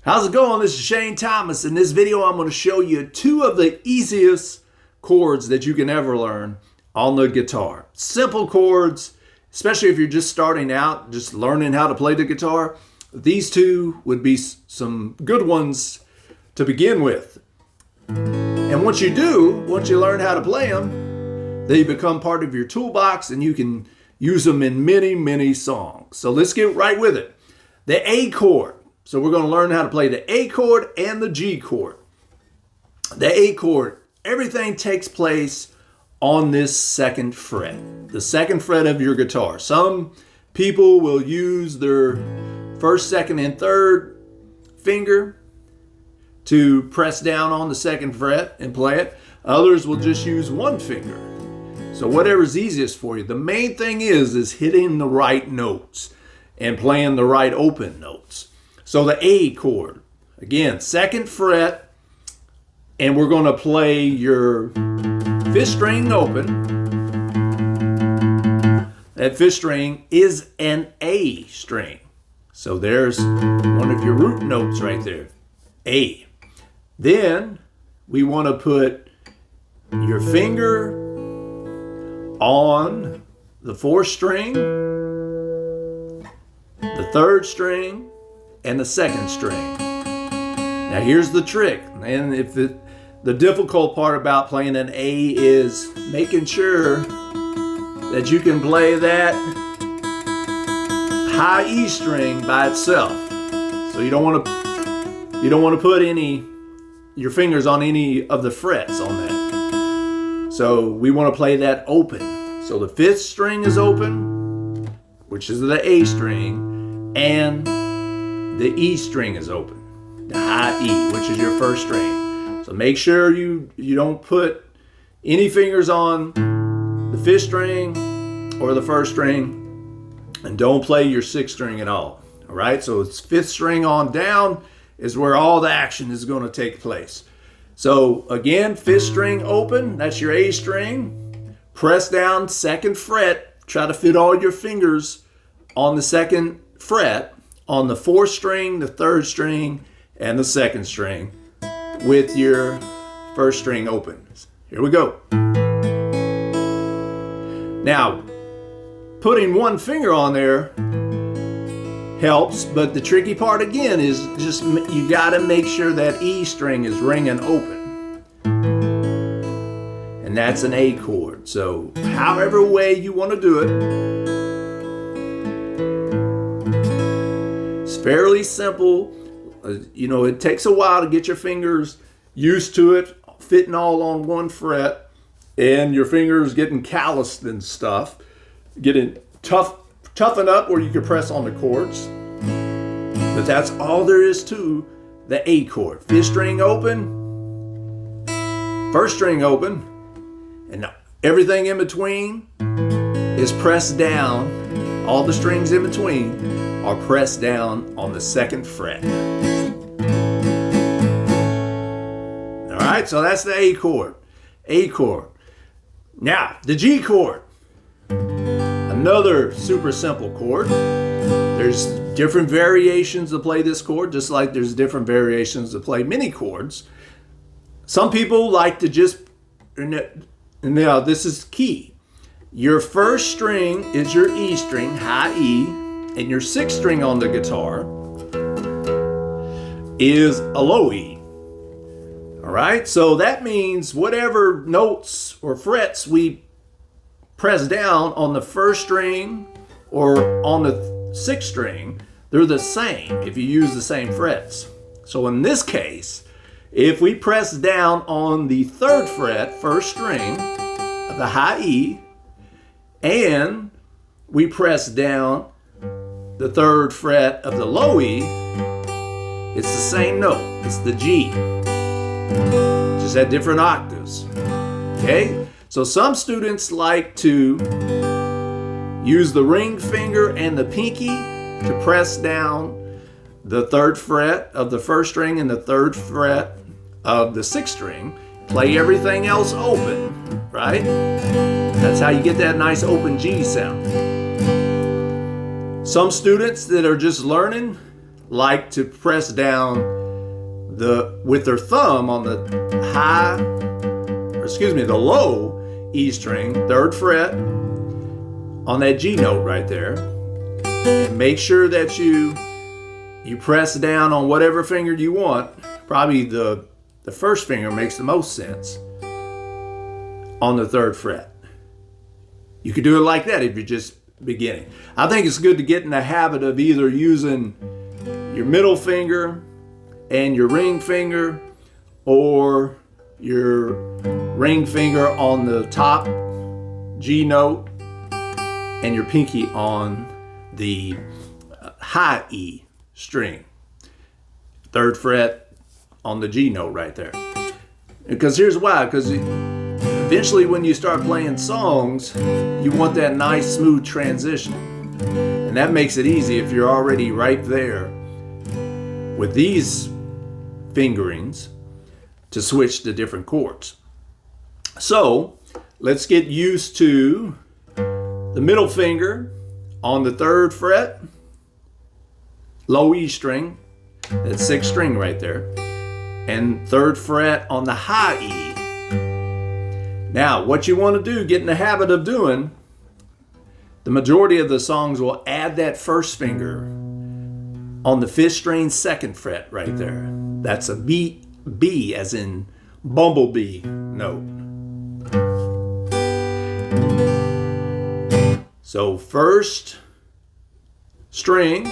How's it going? This is Shane Thomas. In this video, I'm going to show you two of the easiest chords that you can ever learn on the guitar. Simple chords, especially if you're just starting out, just learning how to play the guitar. These two would be some good ones to begin with. And once you learn how to play them, they become part of your toolbox and you can use them in many, many songs. So let's get right with it. The A chord. So we're going to learn how to play the A chord and the G chord. The A chord, everything takes place on this second fret, the second fret of your guitar. Some people will use their first, second, and third finger to press down on the second fret and play it. Others will just use one finger. So whatever's easiest for you. The main thing is hitting the right notes and playing the right open notes. So the A chord, again, second fret, and we're going to play your fifth string open. That fifth string is an A string. So there's one of your root notes right there, A. Then we want to put your finger on the fourth string, the third string, and the second string. Now here's the trick, and the difficult part about playing an A is making sure that you can play that high E string by itself. So you don't want to put your fingers on any of the frets on that. So we want to play that open. So the fifth string is open, which is the A string, and the E string is open, the high E, which is your first string. So make sure you don't put any fingers on the fifth string or the first string, and don't play your sixth string at all. All right, so it's fifth string on down is where all the action is going to take place. So again, fifth string open, that's your A string. Press down second fret, try to fit all your fingers on the second fret, on the fourth string, the third string, and the second string with your first string open. Here we go. Now, putting one finger on there helps, but the tricky part again is just you got to make sure that E string is ringing open. And that's an A chord. So however way you want to do it, fairly simple. It takes a while to get your fingers used to it, fitting all on one fret, and your fingers getting calloused and stuff, getting toughen up where you can press on the chords. But that's all there is to the A chord. Fifth string open, first string open, and everything in between is pressed down. All the strings in between are pressed down on the second fret. All right, so that's the A chord. A chord. Now, the G chord. Another super simple chord. There's different variations to play this chord, just like there's different variations to play many chords. Some people like to just, now this is key. Your first string is your E string, high E, and your sixth string on the guitar is a low E. All right, so that means whatever notes or frets we press down on the first string or on the sixth string, they're the same if you use the same frets. So in this case, if we press down on the third fret, first string of the high E, and we press down the third fret of the low E, it's the same note. It's the G. Just at different octaves. Okay? So some students like to use the ring finger and the pinky to press down the third fret of the first string and the third fret of the sixth string. play everything else open, right? That's how you get that nice open G sound. Some students that are just learning like to press down with their thumb on the the low E string, 3rd fret, on that G note right there. And make sure that you press down on whatever finger you want. Probably the first finger makes the most sense on the 3rd fret. You could do it like that if you're just beginning. I think it's good to get in the habit of either using your middle finger and your ring finger, or your ring finger on the top G note and your pinky on the high E string, 3rd fret on the G note right there. Because here's why, because eventually when you start playing songs, you want that nice smooth transition. And that makes it easy if you're already right there with these fingerings to switch to different chords. So let's get used to the middle finger on the 3rd fret, low E string, that 6th string right there, and 3rd fret on the high E. Now, what you want to do, get in the habit of doing, the majority of the songs will add that first finger on the 5th string, 2nd fret right there. That's a B as in bumblebee note. So 1st string,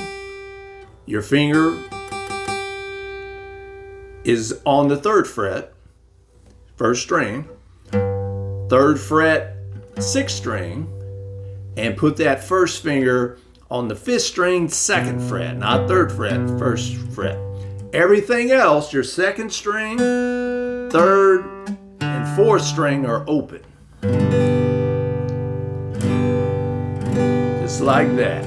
your finger is on the 3rd fret, 1st string, 3rd fret, 6th string, and put that first finger on the 5th string, 2nd fret, not 3rd fret, 1st fret. Everything else, your 2nd string, 3rd, and 4th string are open. Just like that.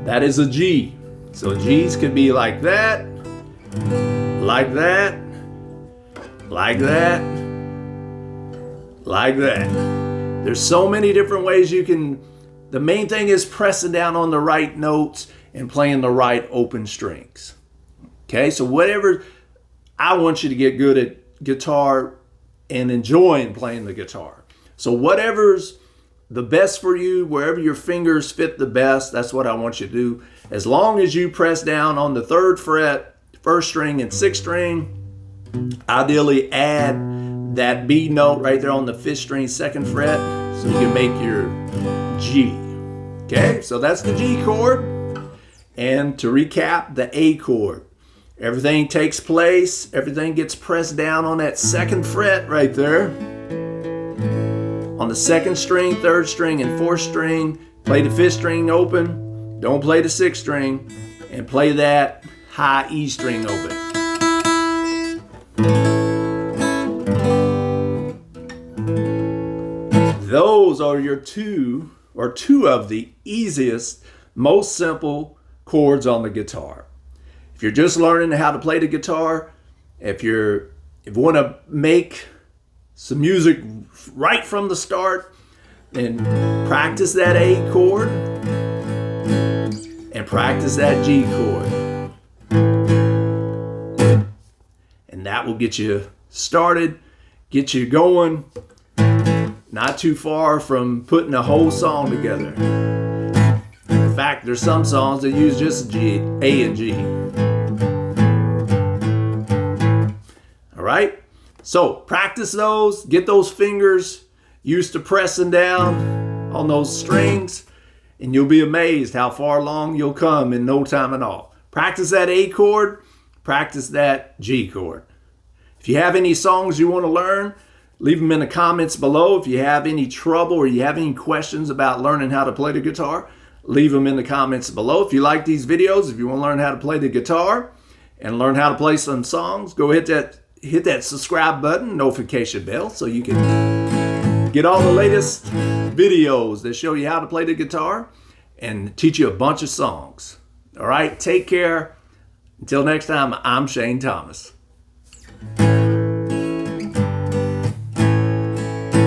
That is a G. So G's could be like that, like that, like that, like that. There's so many different ways you can. The main thing is pressing down on the right notes and playing the right open strings. Okay, so whatever, I want you to get good at guitar and enjoying playing the guitar. So whatever's the best for you, wherever your fingers fit the best, that's what I want you to do. As long as you press down on the 3rd fret, 1st string, and 6th string, ideally add that B note right there on the 5th string, 2nd fret, so you can make your G. Okay, so that's the G chord. And to recap, the A chord. Everything takes place, everything gets pressed down on that 2nd fret right there. On the 2nd string, 3rd string, and 4th string, play the 5th string open, don't play the 6th string, and play that high E string open. Those are your two of the easiest, most simple chords on the guitar. If you're just learning how to play the guitar, if you want to make some music right from the start, then practice that A chord and practice that G chord. And that will get you started, get you going, not too far from putting a whole song together. In fact, there's some songs that use just G, A and G. All right? So practice those, get those fingers used to pressing down on those strings, and you'll be amazed how far along you'll come in no time at all. Practice that A chord, practice that G chord. If you have any songs you want to learn, leave them in the comments below. If you have any trouble or you have any questions about learning how to play the guitar, leave them in the comments below. If you like these videos, if you want to learn how to play the guitar and learn how to play some songs, go hit that subscribe button, notification bell, so you can get all the latest videos that show you how to play the guitar and teach you a bunch of songs. All right, take care. Until next time, I'm Shane Thomas.